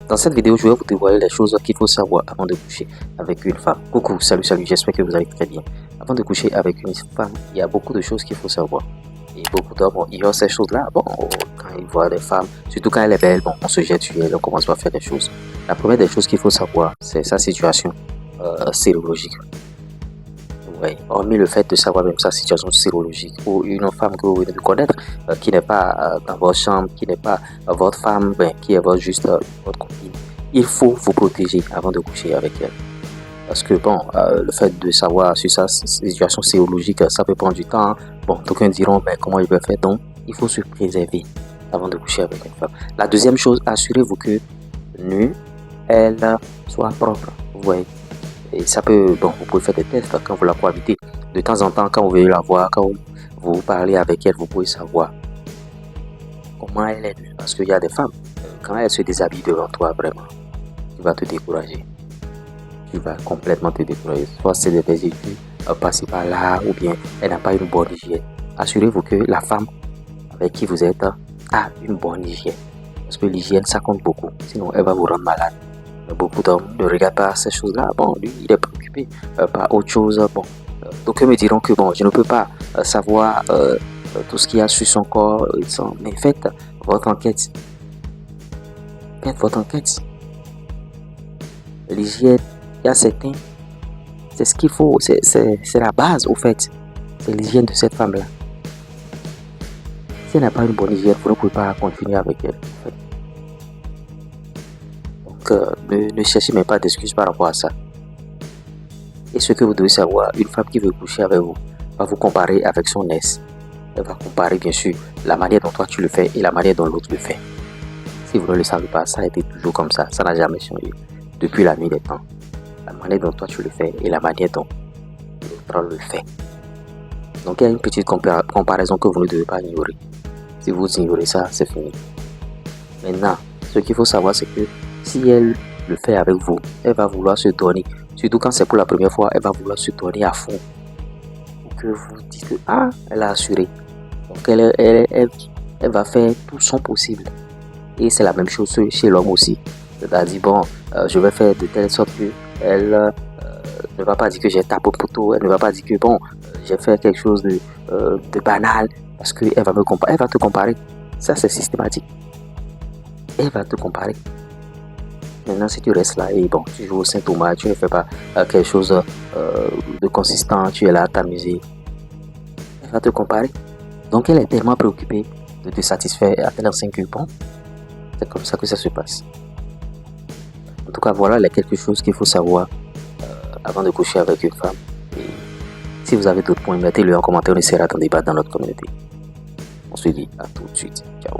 Dans cette vidéo, je vais vous dévoiler les choses qu'il faut savoir avant de coucher avec une femme. Coucou, salut, j'espère que vous allez très bien. Avant de coucher avec une femme, il y a beaucoup de choses qu'il faut savoir. Et beaucoup d'hommes ignorent ces choses-là. Bon, quand ils voient des femmes, surtout quand elle est belle, bon, on se jette sur elle, on commence par faire des choses. La première des choses qu'il faut savoir, c'est sa situation sérologique. Ouais. Hormis le fait de savoir même sa situation sérologique ou une femme que vous venez de connaître qui n'est pas dans votre chambre, qui n'est pas votre femme, ben, qui est juste votre copine, il faut vous protéger avant de coucher avec elle. Parce que bon, le fait de savoir sur sa situation sérologique, ça peut prendre du temps. Bon, d'aucuns diront, mais comment il peut faire? Donc, il faut se préserver avant de coucher avec une femme. La deuxième chose, assurez-vous que nu, elle soit propre. Vous voyez. Et ça peut, bon, vous pouvez faire des tests quand vous la cohabitez. De temps en temps, quand vous venez la voir, quand vous parlez avec elle, vous pouvez savoir comment elle est. Parce qu'il y a des femmes, quand elles se déshabillent devant toi, vraiment, tu vas te décourager. Tu vas complètement te décourager. Soit c'est des vésicules passées par là, ou bien elle n'a pas une bonne hygiène. Assurez-vous que la femme avec qui vous êtes a une bonne hygiène. Parce que l'hygiène, ça compte beaucoup. Sinon, elle va vous rendre malade. Beaucoup d'hommes ne regardent pas ces choses-là. Bon, lui, il est préoccupé par autre chose. Bon, donc ils me diront que bon, je ne peux pas savoir tout ce qu'il y a sur son corps. Mais faites votre enquête. Faites votre enquête. L'hygiène, il y a certains, c'est ce qu'il faut, c'est la base au fait. C'est l'hygiène de cette femme-là. Si elle n'a pas une bonne hygiène, vous ne pouvez pas continuer avec elle. Ne cherchez même pas d'excuses par rapport à ça. Et ce que vous devez savoir, une femme qui veut coucher avec vous va vous comparer avec son ex. Elle va comparer bien sûr la manière dont toi tu le fais et la manière dont l'autre le fait. Si vous ne le savez pas, ça a été toujours comme ça. Ça n'a jamais changé depuis la nuit des temps. La manière dont toi tu le fais et la manière dont l'autre le fait. Donc il y a une petite comparaison que vous ne devez pas ignorer. Si vous ignorez ça, c'est fini. Maintenant, ce qu'il faut savoir, c'est que si elle le fait avec vous, elle va vouloir se donner. Surtout quand c'est pour la première fois, elle va vouloir se donner à fond. Pour que vous dites que, ah, elle a assuré. Donc elle va faire tout son possible. Et c'est la même chose chez l'homme aussi. C'est-à-dire, bon, je vais faire de telle sorte que elle ne va pas dire que j'ai tapé au poteau. Elle ne va pas dire que, bon, j'ai fait quelque chose de banal. Parce qu'elle va me comparer. Elle va te comparer. Ça, c'est systématique. Elle va te comparer. Maintenant, si tu restes là et bon, tu joues au Saint-Thomas, tu ne fais pas quelque chose de consistant, tu es là à t'amuser, elle va te comparer. Donc, elle est tellement préoccupée de te satisfaire à tel enseigne que bon, c'est comme ça que ça se passe. En tout cas, voilà les quelques choses qu'il faut savoir avant de coucher avec une femme. Et si vous avez d'autres points, mettez-le en commentaire, on essaiera d'en débattre dans notre communauté. On se dit à tout de suite. Ciao.